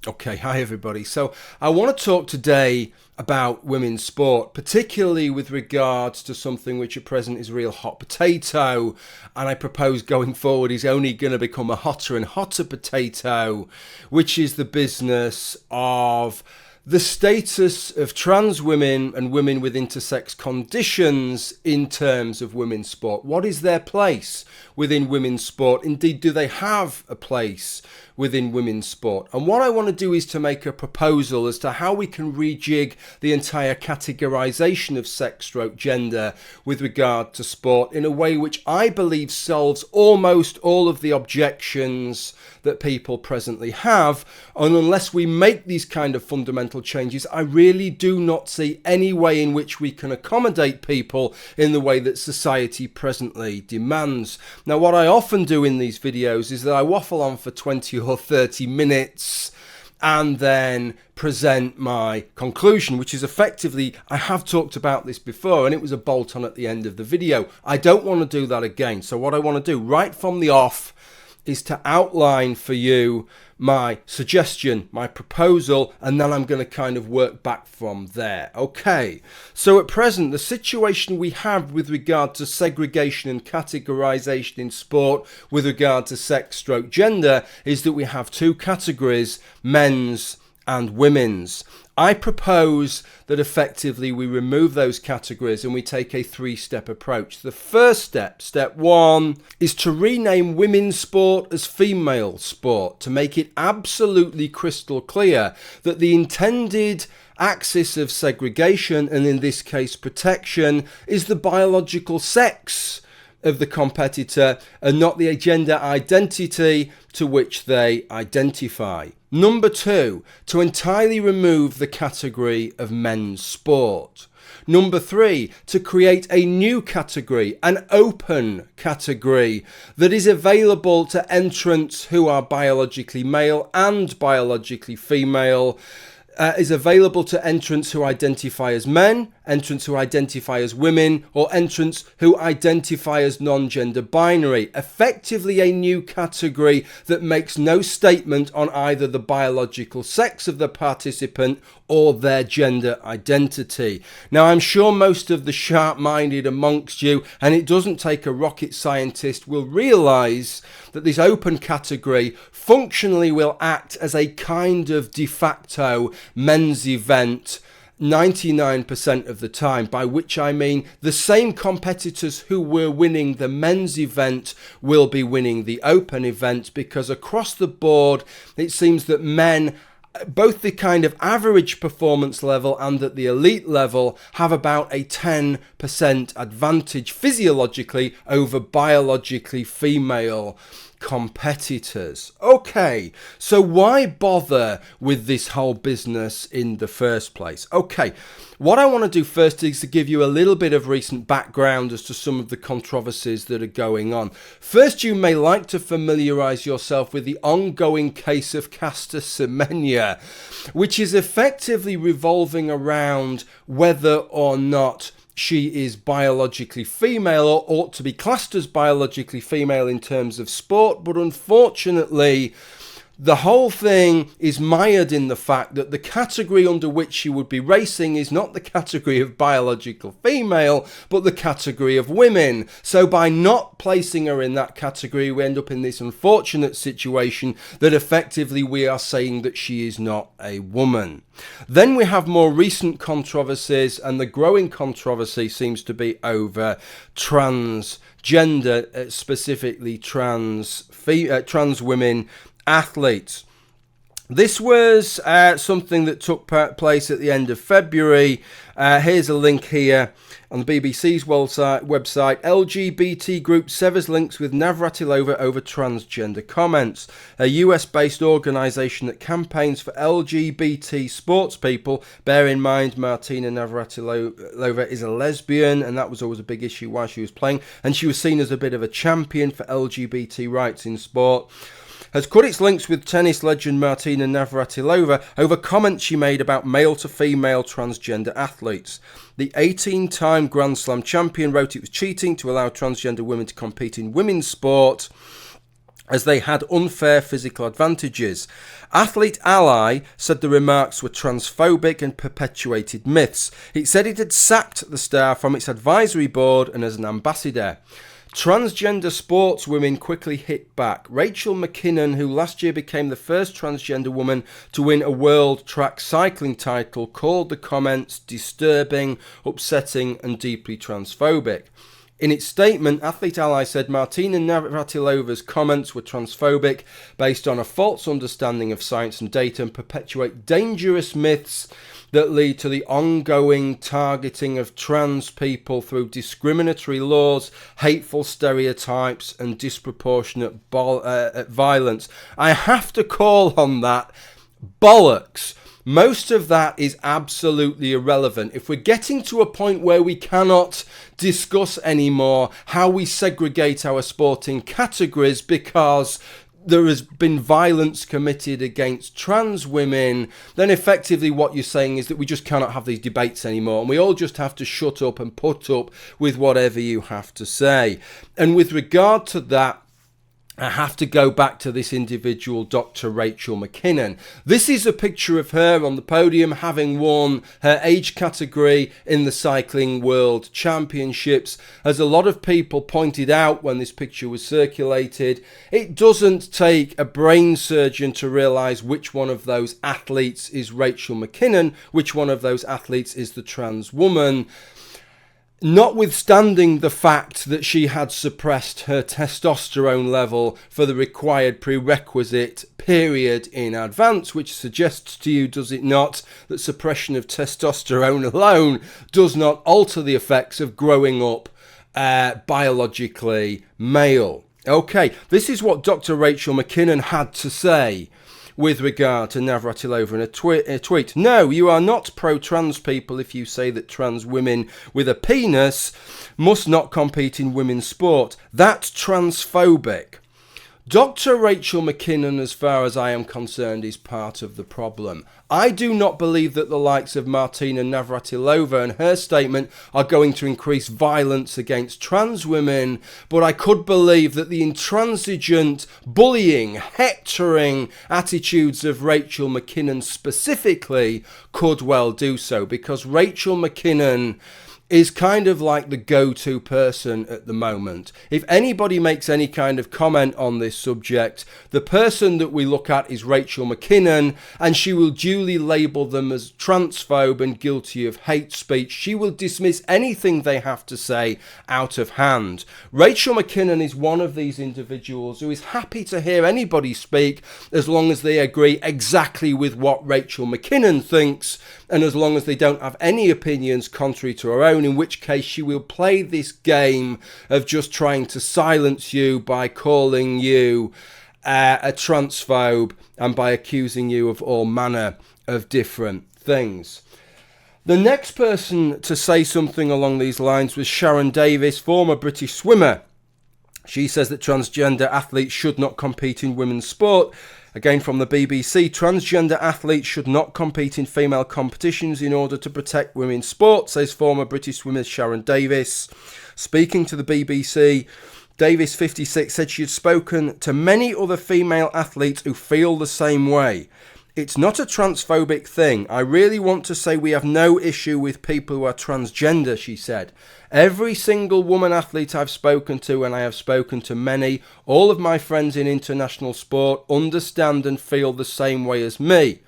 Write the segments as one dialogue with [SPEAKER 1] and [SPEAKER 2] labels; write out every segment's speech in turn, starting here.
[SPEAKER 1] Okay, hi everybody. So I want to talk today about women's sport, particularly with regards to something which at present is a real hot potato, and I propose going forward is only going to become a hotter and hotter potato, which is the business of the status of trans women and women with intersex conditions in terms of women's sport. What is their place within women's sport? Indeed, do they have a place within women's sport? And what I want to do is to make a proposal as to how we can rejig the entire categorisation of sex/gender with regard to sport in a way which I believe solves almost all of the objections that people presently have. And unless we make these kind of fundamental changes, I really do not see any way in which we can accommodate people in the way that society presently demands. Now, what I often do in these videos is that I waffle on for 20 or 30 minutes and then present my conclusion, which is effectively, I have talked about this before and it was a bolt on at the end of the video. I don't want to do that again. So what I want to do right from the off is to outline for you my suggestion, my proposal, and then I'm going to kind of work back from there. Okay, so at present, the situation we have with regard to segregation and categorisation in sport with regard to sex/gender is that we have two categories, men's and women's. I propose that effectively we remove those categories and we take a three-step approach. The first step, step one, is to rename women's sport as female sport, to make it absolutely crystal clear that the intended axis of segregation, and in this case protection, is the biological sex of the competitor and not the gender identity to which they identify. Number two, to entirely remove the category of men's sport. Number three, to create a new category, an open category that is available to entrants who are biologically male and biologically female, is available to entrants who identify as men, entrants who identify as women, or entrants who identify as non-gender binary. Effectively a new category that makes no statement on either the biological sex of the participant or their gender identity. Now, I'm sure most of the sharp-minded amongst you, and it doesn't take a rocket scientist, will realise that this open category functionally will act as a kind of de facto men's event 99% of the time, by which I mean the same competitors who were winning the men's event will be winning the open event, because across the board it seems that men, both the kind of average performance level and at the elite level, have about a 10% advantage physiologically over biologically female competitors. Okay, so why bother with this whole business in the first place? Okay, what I want to do first is to give you a little bit of recent background as to some of the controversies that are going on. First, you may like to familiarise yourself with the ongoing case of Caster Semenya, which is effectively revolving around whether or not she is biologically female or ought to be classed as biologically female in terms of sport, but unfortunately the whole thing is mired in the fact that the category under which she would be racing is not the category of biological female, but the category of women. So by not placing her in that category, we end up in this unfortunate situation that effectively we are saying that she is not a woman. Then we have more recent controversies, and the growing controversy seems to be over transgender, specifically trans women athletes. This was something that took place at the end of February. Here's a link here on the BBC's website. LGBT group severs links with Navratilova over transgender comments. A US-based organisation that campaigns for LGBT sports people. Bear in mind, Martina Navratilova is a lesbian, and that was always a big issue while she was playing. And she was seen as a bit of a champion for LGBT rights in sport. Has cut its links with tennis legend Martina Navratilova over comments she made about male-to-female transgender athletes. The 18-time Grand Slam champion wrote it was cheating to allow transgender women to compete in women's sport, as they had unfair physical advantages. Athlete Ally said the remarks were transphobic and perpetuated myths. It said it had sacked the star from its advisory board and as an ambassador. Transgender sportswomen quickly hit back. Rachel McKinnon, who last year became the first transgender woman to win a world track cycling title, called the comments disturbing, upsetting and deeply transphobic. In its statement, Athlete Ally said Martina Navratilova's comments were transphobic, based on a false understanding of science and data, and perpetuate dangerous myths that lead to the ongoing targeting of trans people through discriminatory laws, hateful stereotypes and disproportionate violence. I have to call on that bollocks. Most of that is absolutely irrelevant. If we're getting to a point where we cannot discuss anymore how we segregate our sporting categories because there has been violence committed against trans women, then effectively what you're saying is that we just cannot have these debates anymore, and we all just have to shut up and put up with whatever you have to say. And with regard to that, I have to go back to this individual, Dr. Rachel McKinnon. This is a picture of her on the podium having won her age category in the Cycling World Championships. As a lot of people pointed out when this picture was circulated, it doesn't take a brain surgeon to realise which one of those athletes is Rachel McKinnon, which one of those athletes is the trans woman. Notwithstanding the fact that she had suppressed her testosterone level for the required prerequisite period in advance, which suggests to you, does it not, that suppression of testosterone alone does not alter the effects of growing up biologically male. Okay, this is what Dr. Rachel McKinnon had to say with regard to Navratilova in a tweet. No, you are not pro-trans people if you say that trans women with a penis must not compete in women's sport. That's transphobic. Dr. Rachel McKinnon, as far as I am concerned, is part of the problem. I do not believe that the likes of Martina Navratilova and her statement are going to increase violence against trans women, but I could believe that the intransigent, bullying, hectoring attitudes of Rachel McKinnon specifically could well do so, because Rachel McKinnon is kind of like the go-to person at the moment. If anybody makes any kind of comment on this subject, the person that we look at is Rachel McKinnon, and she will duly label them as transphobe and guilty of hate speech. She will dismiss anything they have to say out of hand. Rachel McKinnon is one of these individuals who is happy to hear anybody speak as long as they agree exactly with what Rachel McKinnon thinks, and as long as they don't have any opinions contrary to her own, in which case she will play this game of just trying to silence you by calling you a transphobe and by accusing you of all manner of different things. The next person to say something along these lines was Sharon Davies, former British swimmer. She says that transgender athletes should not compete in women's sport. Again from the BBC, transgender athletes should not compete in female competitions in order to protect women's sport, says former British swimmer Sharron Davies. Speaking to the BBC, Davies, 56, said she had spoken to many other female athletes who feel the same way. It's not a transphobic thing. I really want to say we have no issue with people who are transgender, she said. Every single woman athlete I've spoken to, and I have spoken to many, all of my friends in international sport understand and feel the same way as me.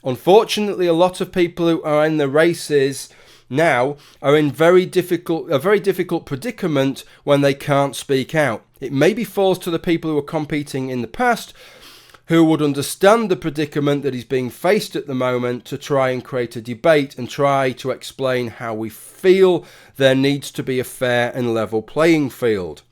[SPEAKER 1] Unfortunately, a lot of people who are in the races now are in a very difficult predicament when they can't speak out. It maybe falls to the people who were competing in the past, who would understand the predicament that is being faced at the moment, to try and create a debate and try to explain how we feel there needs to be a fair and level playing field.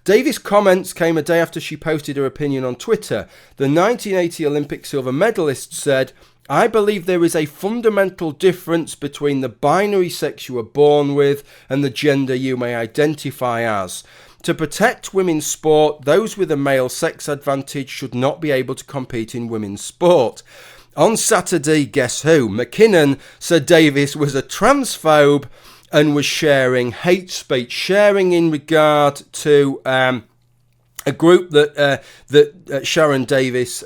[SPEAKER 1] Davies' comments came a day after she posted her opinion on Twitter. The 1980 Olympic silver medalist said, I believe there is a fundamental difference between the binary sex you were born with and the gender you may identify as. To protect women's sport, those with a male sex advantage should not be able to compete in women's sport. On Saturday, guess who? McKinnon said Davies was a transphobe and was sharing hate speech, sharing in regard to a group that Sharon Davis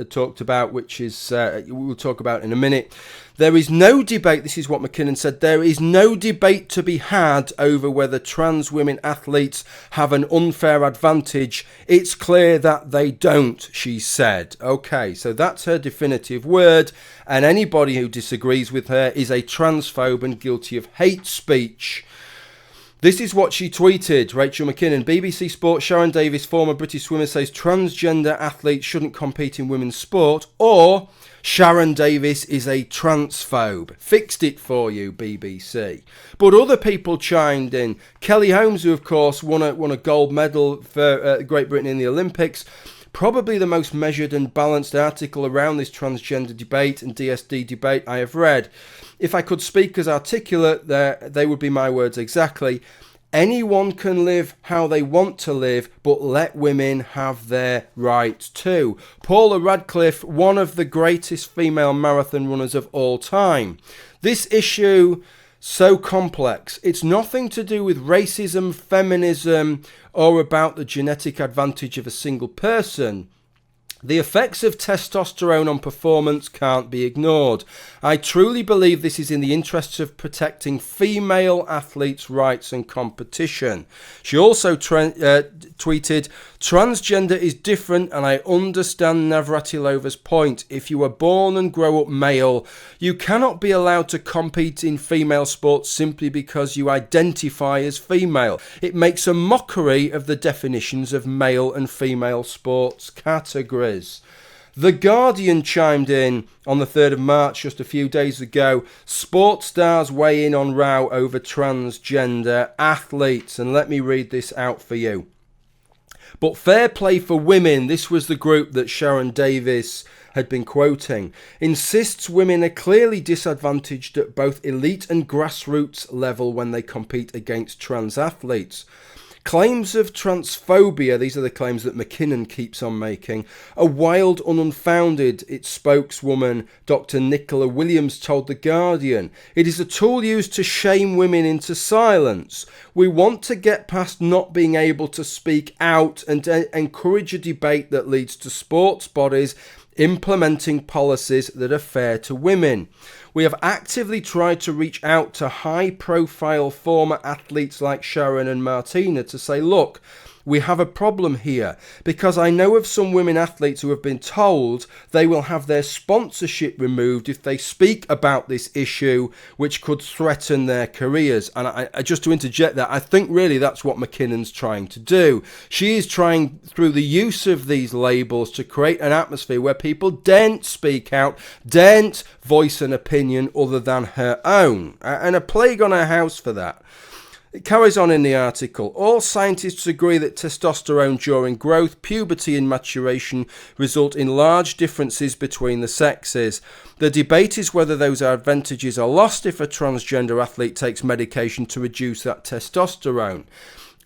[SPEAKER 1] talked about, which is we'll talk about in a minute. There is no debate, this is what McKinnon said, there is no debate to be had over whether trans women athletes have an unfair advantage. It's clear that they don't, she said. Okay, so that's her definitive word, and anybody who disagrees with her is a transphobe and guilty of hate speech. This is what she tweeted, Rachel McKinnon. BBC Sport, Sharon Davis, former British swimmer, says transgender athletes shouldn't compete in women's sport, or Sharon Davis is a transphobe. Fixed it for you, BBC. But other people chimed in. Kelly Holmes, who of course won a gold medal for Great Britain in the Olympics, probably the most measured and balanced article around this transgender debate and DSD debate I have read. If I could speak as articulate, they would be my words exactly. Anyone can live how they want to live, but let women have their rights too. Paula Radcliffe, one of the greatest female marathon runners of all time. This issue, so complex. It's nothing to do with racism, feminism, or about the genetic advantage of a single person. The effects of testosterone on performance can't be ignored. I truly believe this is in the interests of protecting female athletes' rights and competition. She also tweeted, transgender is different and I understand Navratilova's point. If you are born and grow up male, you cannot be allowed to compete in female sports simply because you identify as female. It makes a mockery of the definitions of male and female sports categories. The Guardian chimed in on the 3rd of March, just a few days ago. Sports stars weigh in on row over transgender athletes. And let me read this out for you. But fair play for women, this was the group that Sharon Davis had been quoting, insists women are clearly disadvantaged at both elite and grassroots level when they compete against trans athletes. Claims of transphobia, these are the claims that McKinnon keeps on making, are wild and unfounded, its spokeswoman Dr. Nicola Williams told The Guardian. It is a tool used to shame women into silence. We want to get past not being able to speak out and encourage a debate that leads to sports bodies implementing policies that are fair to women. We have actively tried to reach out to high-profile former athletes like Sharon and Martina to say, look, we have a problem here, because I know of some women athletes who have been told they will have their sponsorship removed if they speak about this issue, which could threaten their careers. And I just to interject that, I think really that's what McKinnon's trying to do. She is trying, through the use of these labels, to create an atmosphere where people daren't speak out, daren't voice an opinion other than her own. And a plague on her house for that. It carries on in the article. All scientists agree that testosterone during growth, puberty and maturation result in large differences between the sexes. The debate is whether those advantages are lost if a transgender athlete takes medication to reduce that testosterone.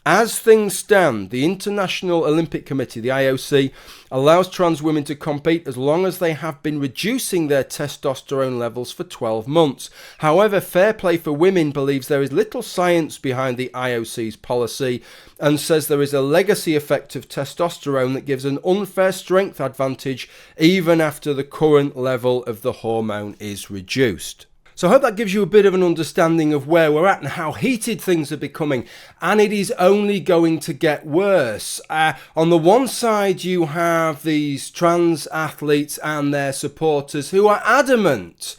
[SPEAKER 1] As things stand, the International Olympic Committee, the IOC, allows trans women to compete as long as they have been reducing their testosterone levels for 12 months. However, Fair Play for Women believes there is little science behind the IOC's policy and says there is a legacy effect of testosterone that gives an unfair strength advantage even after the current level of the hormone is reduced. So I hope that gives you a bit of an understanding of where we're at and how heated things are becoming. And it is only going to get worse. On the one side, you have these trans athletes and their supporters who are adamant.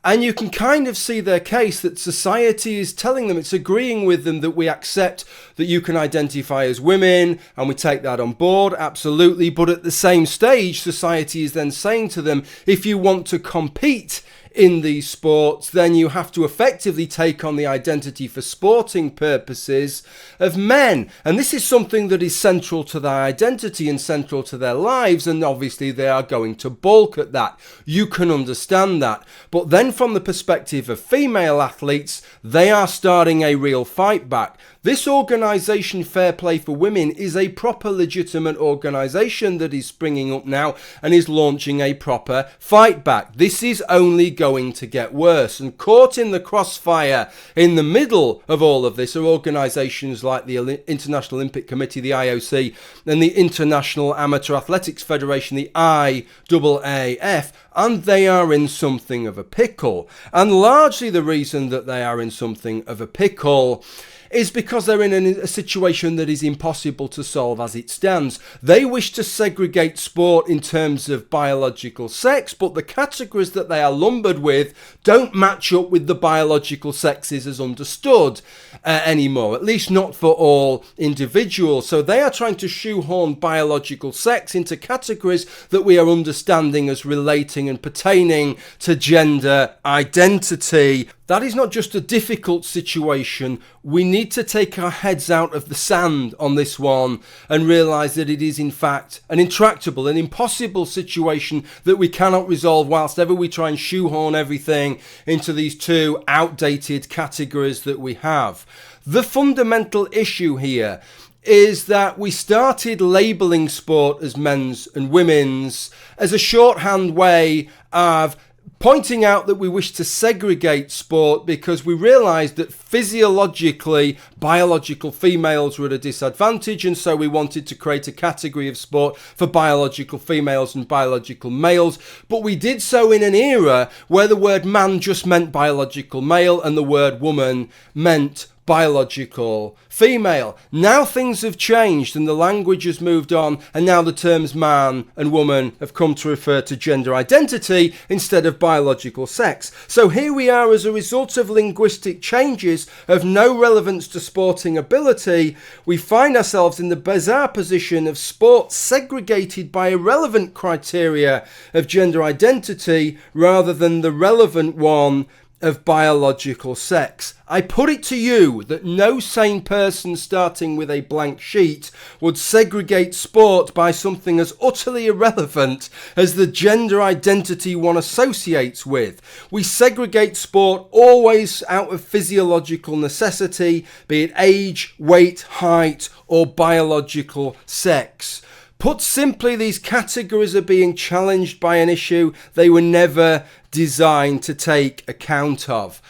[SPEAKER 1] And you can kind of see their case that society is telling them, it's agreeing with them that we accept that you can identify as women and we take that on board, absolutely. But at the same stage, society is then saying to them, if you want to compete in these sports, then you have to effectively take on the identity for sporting purposes of men. And this is something that is central to their identity and central to their lives, and obviously they are going to balk at that. You can understand that. But then from the perspective of female athletes, they are starting a real fight back. This organisation, Fair Play for Women, is a proper legitimate organisation that is springing up now and is launching a proper fight back. This is only going to get worse. And caught in the crossfire in the middle of all of this are organisations like the International Olympic Committee, the IOC, and the International Amateur Athletics Federation, the IAAF, and they are in something of a pickle. And largely the reason that they are in something of a pickle is because they're in a situation that is impossible to solve as it stands. They wish to segregate sport in terms of biological sex, but the categories that they are lumbered with don't match up with the biological sexes as understood anymore, at least not for all individuals. So they are trying to shoehorn biological sex into categories that we are understanding as relating and pertaining to gender identity. That is not just a difficult situation. We need to take our heads out of the sand on this one and realise that it is in fact an intractable, an impossible situation that we cannot resolve whilst ever we try and shoehorn everything into these two outdated categories that we have. The fundamental issue here is that we started labelling sport as men's and women's as a shorthand way of pointing out that we wish to segregate sport because we realised that physiologically biological females were at a disadvantage, and so we wanted to create a category of sport for biological females and biological males. But we did so in an era where the word man just meant biological male and the word woman meant biological female. Now things have changed and the language has moved on, and now the terms man and woman have come to refer to gender identity instead of biological sex. So here we are, as a result of linguistic changes of no relevance to sporting ability, we find ourselves in the bizarre position of sport segregated by irrelevant criteria of gender identity rather than the relevant one of biological sex. I put it to you that no sane person starting with a blank sheet would segregate sport by something as utterly irrelevant as the gender identity one associates with. We segregate sport always out of physiological necessity, be it age, weight, height, or biological sex. Put simply, these categories are being challenged by an issue they were never designed to take account of.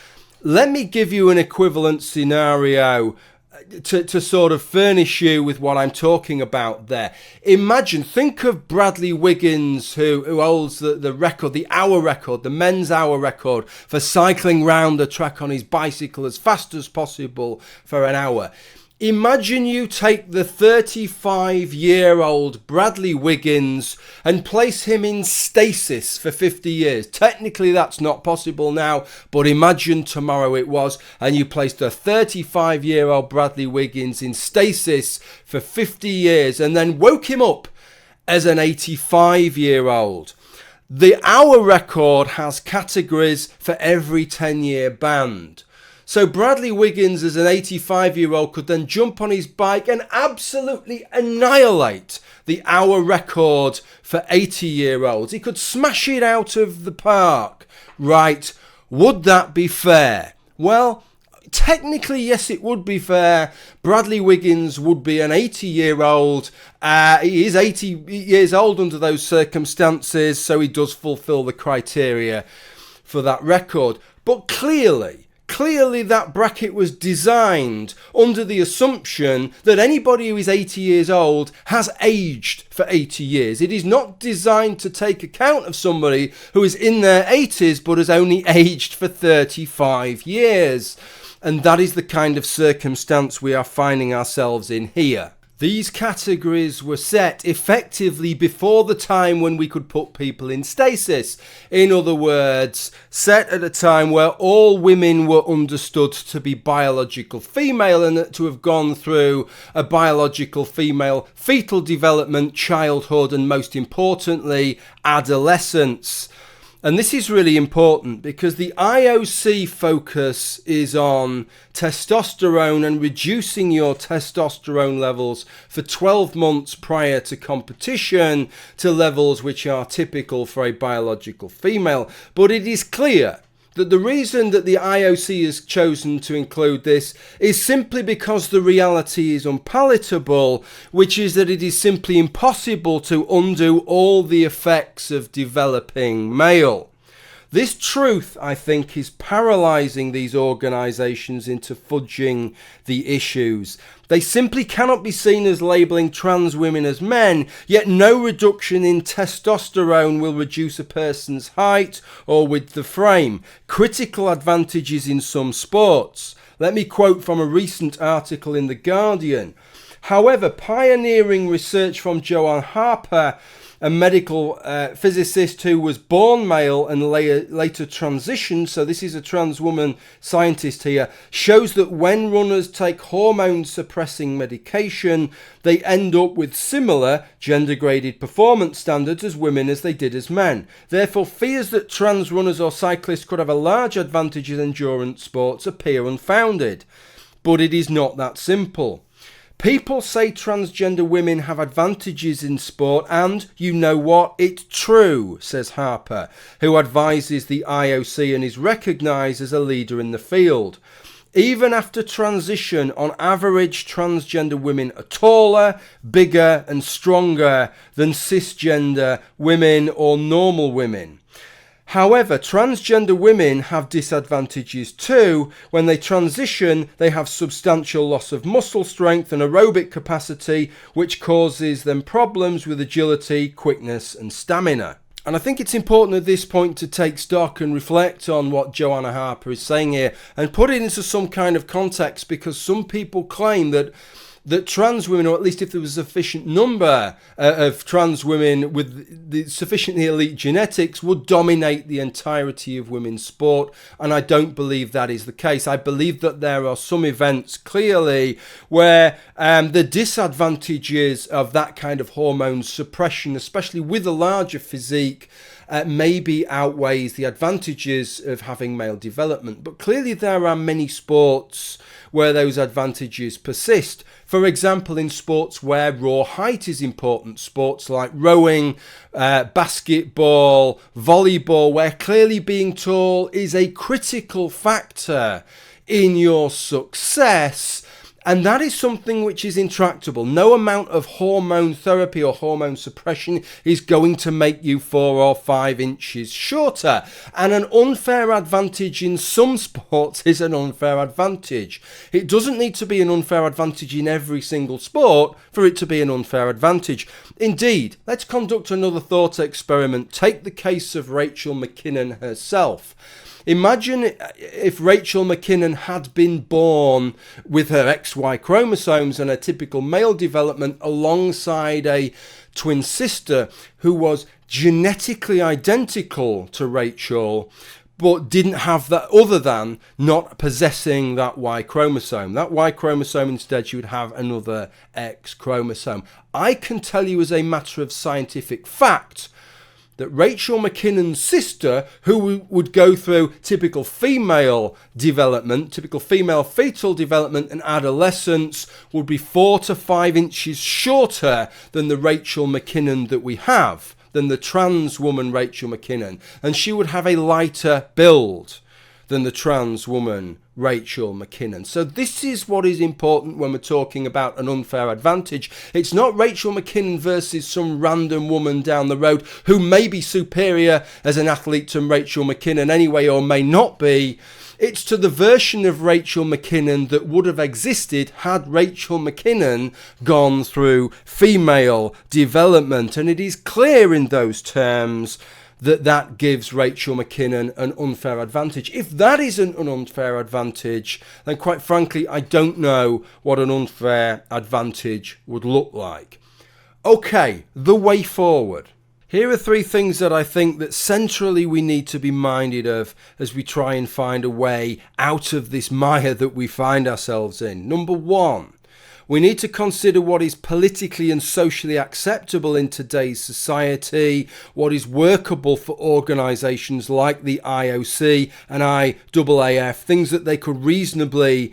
[SPEAKER 1] Let me give you an equivalent scenario to sort of furnish you with what I'm talking about there. Imagine, think of Bradley Wiggins, who holds the record, the hour record, the men's hour record for cycling round the track on his bicycle as fast as possible for an hour. Imagine you take the 35-year-old Bradley Wiggins and place him in stasis for 50 years. Technically, that's not possible now, but imagine tomorrow it was, and you placed a 35-year-old Bradley Wiggins in stasis for 50 years and then woke him up as an 85-year-old. The hour record has categories for every 10-year band. So Bradley Wiggins, as an 85-year-old, could then jump on his bike and absolutely annihilate the hour record for 80-year-olds. He could smash it out of the park. Right, would that be fair? Well, technically, yes, it would be fair. Bradley Wiggins would be an 80-year-old. He is 80 years old under those circumstances, so he does fulfill the criteria for that record. But clearly that bracket was designed under the assumption that anybody who is 80 years old has aged for 80 years. It is not designed to take account of somebody who is in their 80s but has only aged for 35 years. And that is the kind of circumstance we are finding ourselves in here. These categories were set effectively before the time when we could put people in stasis. In other words, set at a time where all women were understood to be biological female and to have gone through a biological female fetal development, childhood, and most importantly, adolescence. And this is really important because the IOC focus is on testosterone and reducing your testosterone levels for 12 months prior to competition to levels which are typical for a biological female. But it is clear that the reason that the IOC has chosen to include this is simply because the reality is unpalatable, which is that it is simply impossible to undo all the effects of developing male. This truth, I think, is paralysing these organisations into fudging the issues. They simply cannot be seen as labelling trans women as men, yet no reduction in testosterone will reduce a person's height or width of frame. Critical advantages in some sports. Let me quote from a recent article in The Guardian. However, pioneering research from Joanne Harper, a medical physicist who was born male and later transitioned, so this is a trans woman scientist here, shows that when runners take hormone suppressing medication, they end up with similar gender graded performance standards as women as they did as men. Therefore, fears that trans runners or cyclists could have a large advantage in endurance sports appear unfounded. But it is not that simple. People say transgender women have advantages in sport, and you know what? It's true, says Harper, who advises the IOC and is recognised as a leader in the field. Even after transition, on average, transgender women are taller, bigger and stronger than cisgender women or normal women. However, transgender women have disadvantages too. When they transition, they have substantial loss of muscle strength and aerobic capacity, which causes them problems with agility, quickness and stamina. And I think it's important at this point to take stock and reflect on what Joanna Harper is saying here and put it into some kind of context, because some people claim that trans women, or at least if there was a sufficient number of trans women with the sufficiently elite genetics, would dominate the entirety of women's sport. And I don't believe that is the case. I believe that there are some events clearly where the disadvantages of that kind of hormone suppression, especially with a larger physique, maybe outweighs the advantages of having male development. But clearly there are many sports where those advantages persist. For example, in sports where raw height is important, sports like rowing, basketball, volleyball, where clearly being tall is a critical factor in your success. And that is something which is intractable. No amount of hormone therapy or hormone suppression is going to make you 4 or 5 inches shorter. And an unfair advantage in some sports is an unfair advantage. It doesn't need to be an unfair advantage in every single sport for it to be an unfair advantage. Indeed, let's conduct another thought experiment. Take the case of Rachel McKinnon herself. Imagine if Rachel McKinnon had been born with her XY chromosomes and a typical male development alongside a twin sister who was genetically identical to Rachel, but didn't have that, other than not possessing that Y chromosome. That Y chromosome, instead, she would have another X chromosome. I can tell you as a matter of scientific fact that Rachel McKinnon's sister, who would go through typical female development, typical female fetal development and adolescence, would be 4 to 5 inches shorter than the Rachel McKinnon that we have, than the trans woman Rachel McKinnon. And she would have a lighter build than the trans woman Rachel McKinnon. So this is what is important when we're talking about an unfair advantage. It's not Rachel McKinnon versus some random woman down the road who may be superior as an athlete to Rachel McKinnon anyway, or may not be. It's to the version of Rachel McKinnon that would have existed had Rachel McKinnon gone through female development. And it is clear in those terms that gives Rachel McKinnon an unfair advantage. If that isn't an unfair advantage, then quite frankly, I don't know what an unfair advantage would look like. Okay, the way forward. Here are 3 things that I think that centrally we need to be minded of as we try and find a way out of this mire that we find ourselves in. Number 1, We need to consider what is politically and socially acceptable in today's society, what is workable for organisations like the IOC and IAAF, things that they could reasonably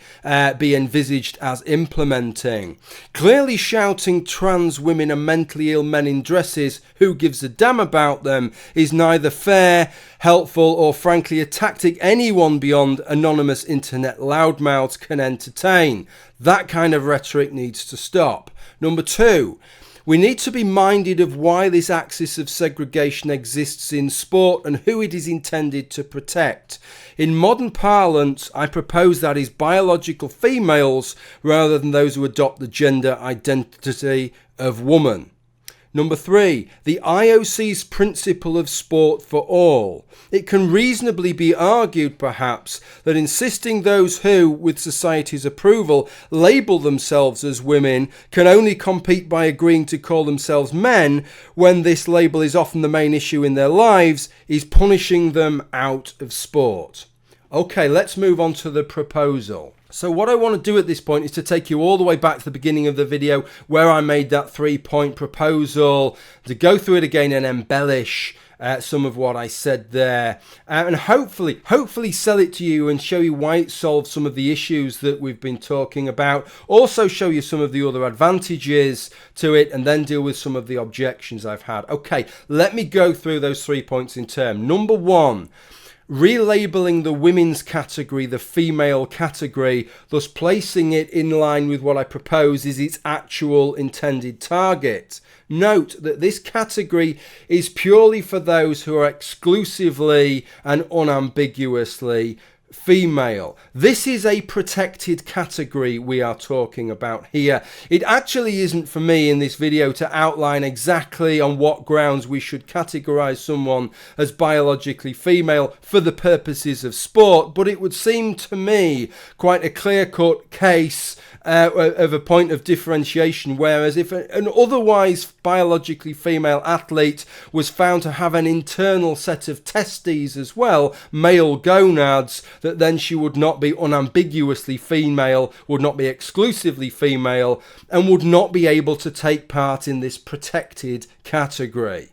[SPEAKER 1] be envisaged as implementing. Clearly shouting trans women are mentally ill men in dresses, who gives a damn about them, is neither fair, helpful, or frankly a tactic anyone beyond anonymous internet loudmouths can entertain. That kind of rhetoric needs to stop. Number 2, we need to be minded of why this axis of segregation exists in sport and who it is intended to protect. In modern parlance, I propose that is biological females rather than those who adopt the gender identity of woman. Number 3, the IOC's principle of sport for all. It can reasonably be argued, perhaps, that insisting those who, with society's approval, label themselves as women can only compete by agreeing to call themselves men when this label is often the main issue in their lives, is punishing them out of sport. Okay, let's move on to the proposal. So what I want to do at this point is to take you all the way back to the beginning of the video where I made that 3-point proposal, to go through it again and embellish some of what I said there, and hopefully sell it to you and show you why it solves some of the issues that we've been talking about. Also show you some of the other advantages to it, and then deal with some of the objections I've had. Okay, let me go through those 3 points in turn. Number 1, relabeling the women's category the female category, thus placing it in line with what I propose is its actual intended target. Note that this category is purely for those who are exclusively and unambiguously female. This is a protected category we are talking about here. It actually isn't for me in this video to outline exactly on what grounds we should categorize someone as biologically female for the purposes of sport, but it would seem to me quite a clear-cut case of a point of differentiation, whereas if an otherwise biologically female athlete was found to have an internal set of testes as well, male gonads, that then she would not be unambiguously female, would not be exclusively female, and would not be able to take part in this protected category.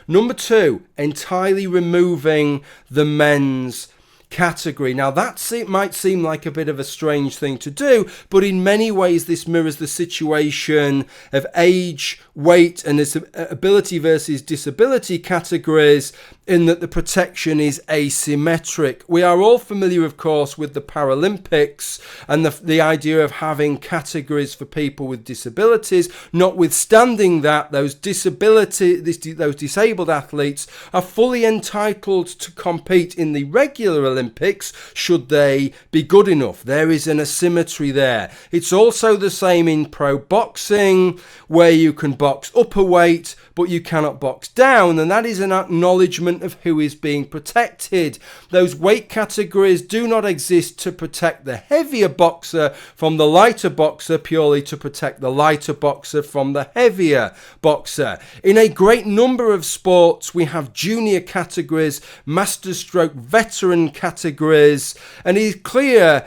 [SPEAKER 1] Number 2, entirely removing the men's category. Now that might seem like a bit of a strange thing to do, but in many ways this mirrors the situation of age, weight and ability versus disability categories, in that the protection is asymmetric. We are all familiar, of course, with the Paralympics and the idea of having categories for people with disabilities. Notwithstanding that, those disabled athletes are fully entitled to compete in the regular Olympics should they be good enough. There is an asymmetry there. It's also the same in pro boxing, where you can box upper weight but you cannot box down, and that is an acknowledgement of who is being protected. Those weight categories do not exist to protect the heavier boxer from the lighter boxer, purely to protect the lighter boxer from the heavier boxer. In a great number of sports we have junior categories, master stroke veteran categories, and it is clear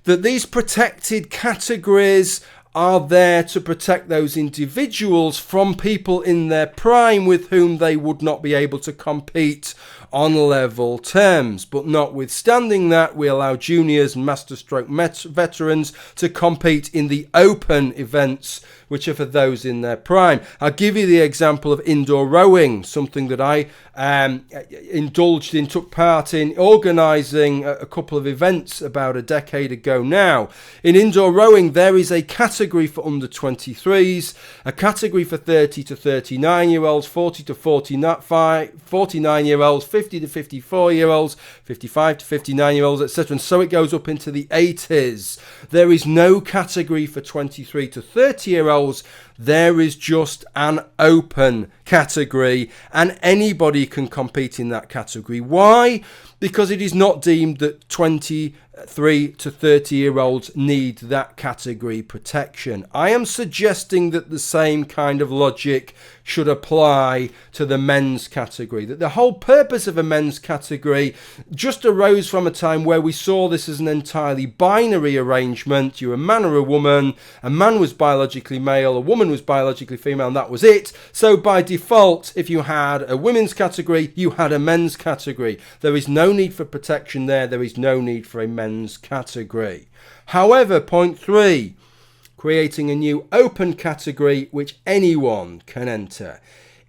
[SPEAKER 1] that these protected categories are there to protect those individuals from people in their prime with whom they would not be able to compete on level terms. But notwithstanding that, we allow juniors and master stroke veterans to compete in the open events, which are for those in their prime. I'll give you the example of indoor rowing, something that I indulged in, took part in organising a couple of events about a decade ago now. In indoor rowing, there is a category for under 23s, a category for 30 to 39 year olds, 40 to 49 year olds, 50 to 54 year olds, 55 to 59 year olds, etc. And so it goes up into the 80s. There is no category for 23 to 30 year olds. There is just an open category, and anybody can compete in that category. Why? Because it is not deemed that 3 to 30-year-olds need that category protection. I am suggesting that the same kind of logic should apply to the men's category, that the whole purpose of a men's category just arose from a time where we saw this as an entirely binary arrangement. You were a man or a woman, a man was biologically male, a woman was biologically female, and that was it. So by default, if you had a women's category, you had a men's category. There is no need for protection there. There is no need for a men's category. However, point 3, creating a new open category which anyone can enter.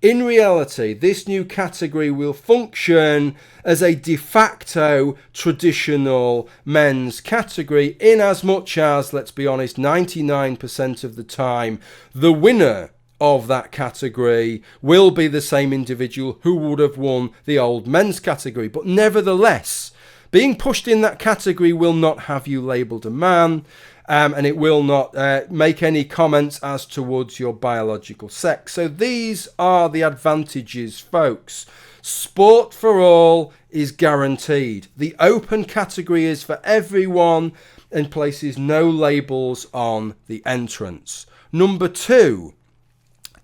[SPEAKER 1] In reality, this new category will function as a de facto traditional men's category, in as much as, let's be honest, 99% of the time, the winner of that category will be the same individual who would have won the old men's category. But nevertheless, being pushed in that category will not have you labelled a man, and it will not make any comments as towards your biological sex. So these are the advantages, folks. Sport for all is guaranteed. The open category is for everyone and places no labels on the entrance. Number 2,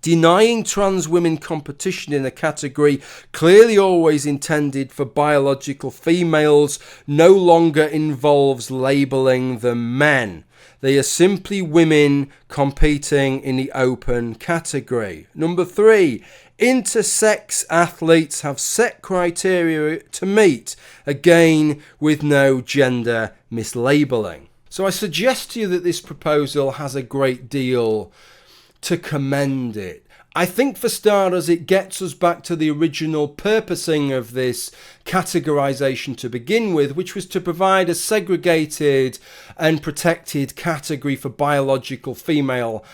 [SPEAKER 1] denying trans women competition in a category clearly always intended for biological females no longer involves labelling them men. They are simply women competing in the open category. Number 3, intersex athletes have set criteria to meet, again with no gender mislabeling. So I suggest to you that this proposal has a great deal to commend it. I think for starters it gets us back to the original purposing of this categorisation to begin with, which was to provide a segregated and protected category for biological female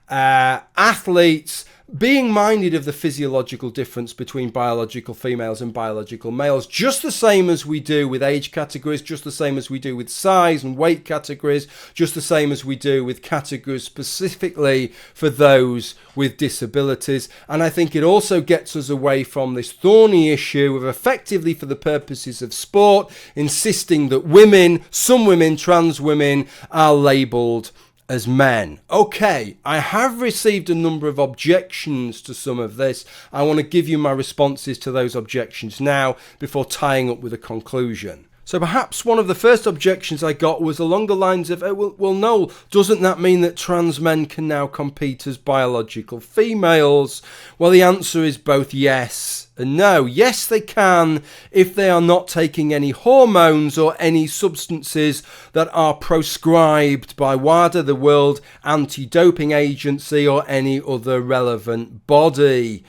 [SPEAKER 1] athletes, being minded of the physiological difference between biological females and biological males, just the same as we do with age categories, just the same as we do with size and weight categories, just the same as we do with categories specifically for those with disabilities. And I think it also gets us away from this thorny issue of effectively, for the purposes of sport, insisting that women, some women, trans women, are labelled as men. Okay, I have received a number of objections to some of this. I want to give you my responses to those objections now before tying up with a conclusion. So perhaps one of the first objections I got was along the lines of, well, Noel, doesn't that mean that trans men can now compete as biological females? Well, the answer is both yes and no. Yes, they can if they are not taking any hormones or any substances that are proscribed by WADA, the World Anti-Doping Agency, or any other relevant body.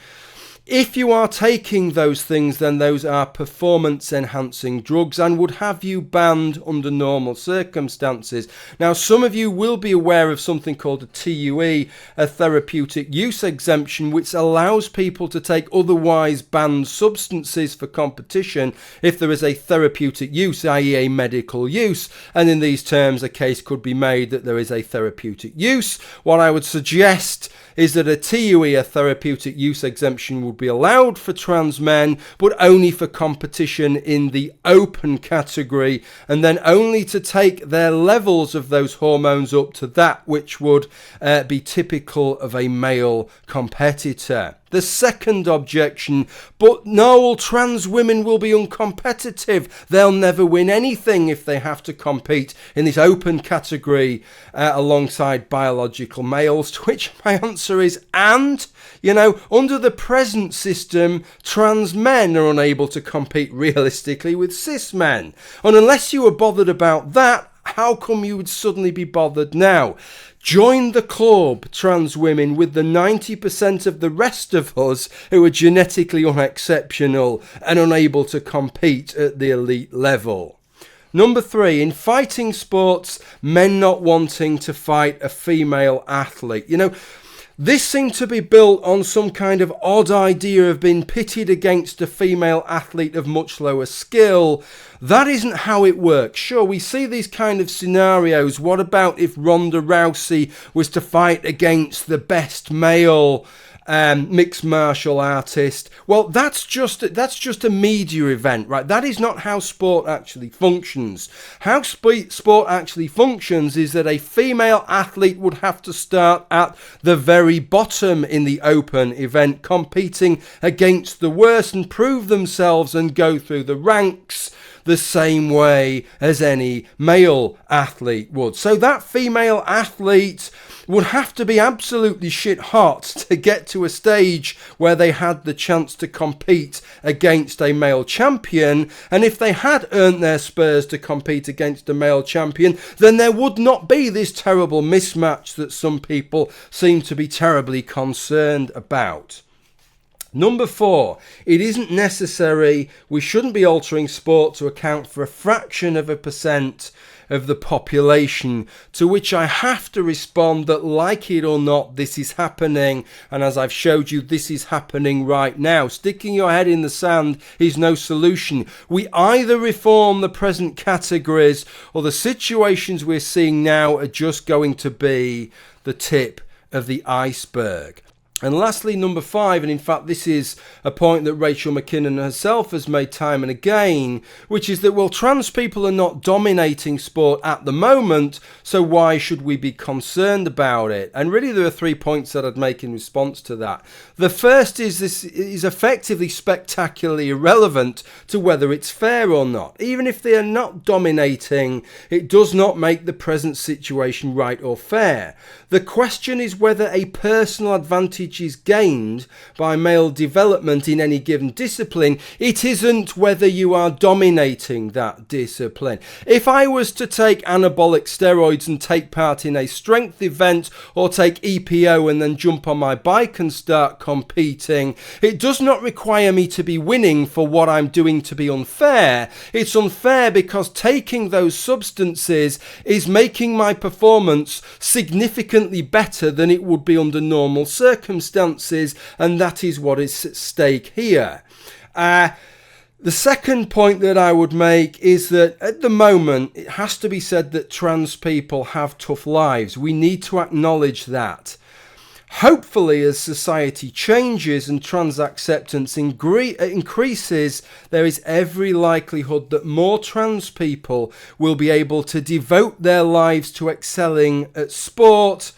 [SPEAKER 1] If you are taking those things, then those are performance-enhancing drugs and would have you banned under normal circumstances. Now, some of you will be aware of something called a TUE, a therapeutic use exemption, which allows people to take otherwise banned substances for competition if there is a therapeutic use, i.e. a medical use. And in these terms, a case could be made that there is a therapeutic use. What I would suggest is that a TUE, a therapeutic use exemption, would be allowed for trans men, but only for competition in the open category, and then only to take their levels of those hormones up to that which would be typical of a male competitor. The second objection, but no, trans women will be uncompetitive. They'll never win anything if they have to compete in this open category alongside biological males, to which my answer is, and, under the present system, trans men are unable to compete realistically with cis men. And unless you were bothered about that, how come you would suddenly be bothered now? Join the club, trans women, with the 90% of the rest of us who are genetically unexceptional and unable to compete at the elite level. Number 3, in fighting sports, men not wanting to fight a female athlete. This seemed to be built on some kind of odd idea of being pitted against a female athlete of much lower skill. That isn't how it works. Sure, we see these kind of scenarios. What about if Ronda Rousey was to fight against the best male mixed martial artist. Well, that's just a media event, right? That is not how sport actually functions. How sport actually functions is that a female athlete would have to start at the very bottom in the open event, competing against the worst and prove themselves and go through the ranks the same way as any male athlete would. So that female athlete would have to be absolutely shit hot to get to a stage where they had the chance to compete against a male champion. And if they had earned their spurs to compete against a male champion, then there would not be this terrible mismatch that some people seem to be terribly concerned about. Number 4, it isn't necessary, we shouldn't be altering sport to account for a fraction of a percent of the population, to which I have to respond that, like it or not, this is happening, and as I've showed you, this is happening right now. Sticking your head in the sand is no solution. We either reform the present categories, or the situations we're seeing now are just going to be the tip of the iceberg. And lastly, number 5, and in fact this is a point that Rachel McKinnon herself has made time and again, which is that, well, trans people are not dominating sport at the moment, so why should we be concerned about it? And really there are 3 points that I'd make in response to that. The first is this is effectively spectacularly irrelevant to whether it's fair or not. Even if they are not dominating, it does not make the present situation right or fair. The question is whether a personal advantage is gained by male development in any given discipline. It isn't whether you are dominating that discipline. If I was to take anabolic steroids and take part in a strength event, or take EPO and then jump on my bike and start competing, it does not require me to be winning for what I'm doing to be unfair. It's unfair because taking those substances is making my performance significantly better than it would be under normal circumstances, and that is what is at stake here. The second point that I would make is that at the moment it has to be said that trans people have tough lives. We need to acknowledge that. Hopefully, as society changes and trans acceptance increases, there is every likelihood that more trans people will be able to devote their lives to excelling at sport,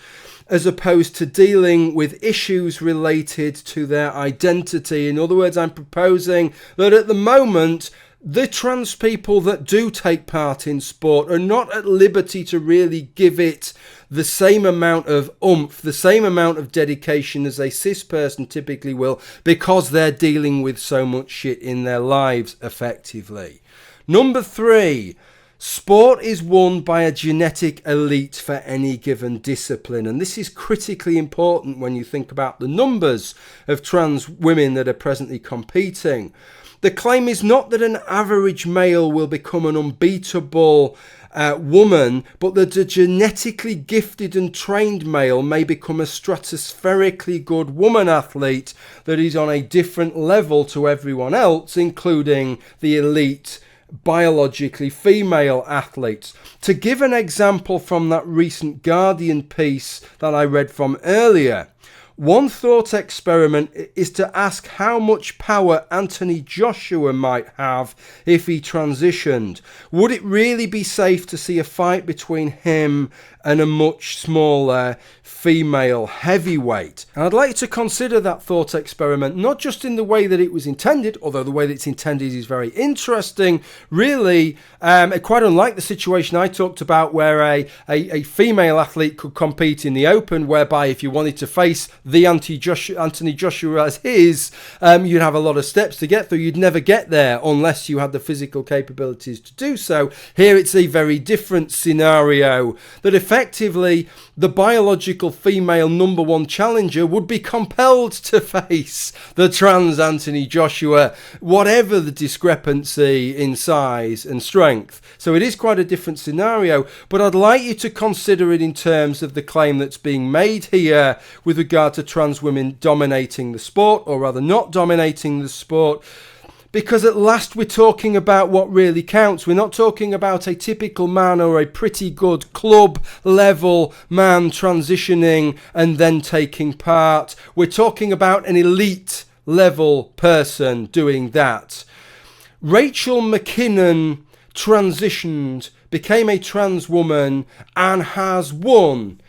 [SPEAKER 1] as opposed to dealing with issues related to their identity. In other words, I'm proposing that at the moment, the trans people that do take part in sport are not at liberty to really give it the same amount of oomph, the same amount of dedication as a cis person typically will, because they're dealing with so much shit in their lives effectively. Number 3, sport is won by a genetic elite for any given discipline, and this is critically important when you think about the numbers of trans women that are presently competing. The claim is not that an average male will become an unbeatable woman, but that a genetically gifted and trained male may become a stratospherically good woman athlete that is on a different level to everyone else, including the elite biologically female athletes. To give an example from that recent Guardian piece that I read from earlier, one thought experiment is to ask how much power Anthony Joshua might have if he transitioned. Would it really be safe to see a fight between him and a much smaller female heavyweight? And I'd like you to consider that thought experiment, not just in the way that it was intended, although the way that it's intended is very interesting, really, quite unlike the situation I talked about where a female athlete could compete in the open, whereby if you wanted to face the Anthony Joshua as his, you'd have a lot of steps to get through. You'd never get there unless you had the physical capabilities to do so. Here it's a very different scenario, that effectively the biological female number 1 challenger would be compelled to face the trans Anthony Joshua, whatever the discrepancy in size and strength. So it is quite a different scenario, but I'd like you to consider it in terms of the claim that's being made here with regard to trans women dominating the sport, or rather not dominating the sport, Because at last we're talking about what really counts. We're not talking about a typical man or a pretty good club level man transitioning and then taking part. We're talking about an elite level person doing that. Rachel McKinnon transitioned, became a trans woman, and has won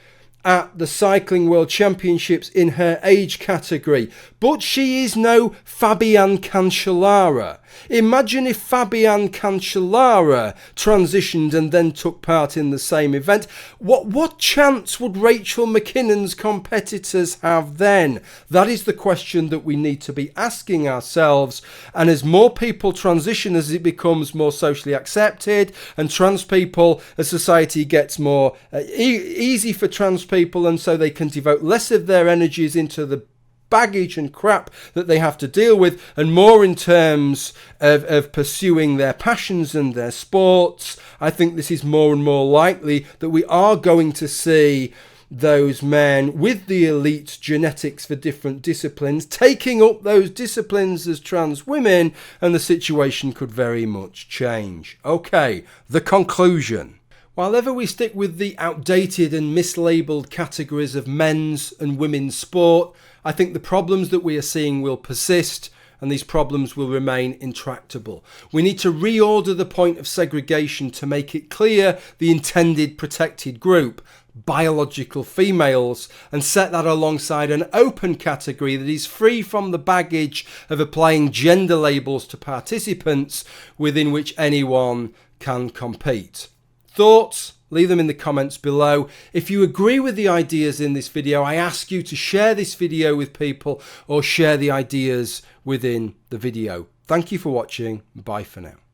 [SPEAKER 1] at the Cycling World Championships in her age category. But she is no Fabian Cancellara. Imagine if Fabian Cancellara transitioned and then took part in the same event. What chance would Rachel McKinnon's competitors have then? That is the question that we need to be asking ourselves. And as more people transition, as it becomes more socially accepted, and trans people, as society gets more easy for trans people, and so they can devote less of their energies into the baggage and crap that they have to deal with, and more in terms of pursuing their passions and their sports, I think this is more and more likely that we are going to see those men with the elite genetics for different disciplines taking up those disciplines as trans women, and the situation could very much change. Okay, the conclusion. While ever we stick with the outdated and mislabeled categories of men's and women's sport, I think the problems that we are seeing will persist, and these problems will remain intractable. We need to reorder the point of segregation to make it clear the intended protected group, biological females, and set that alongside an open category that is free from the baggage of applying gender labels to participants within which anyone can compete. Thoughts? Leave them in the comments below. If you agree with the ideas in this video, I ask you to share this video with people or share the ideas within the video. Thank you for watching. Bye for now.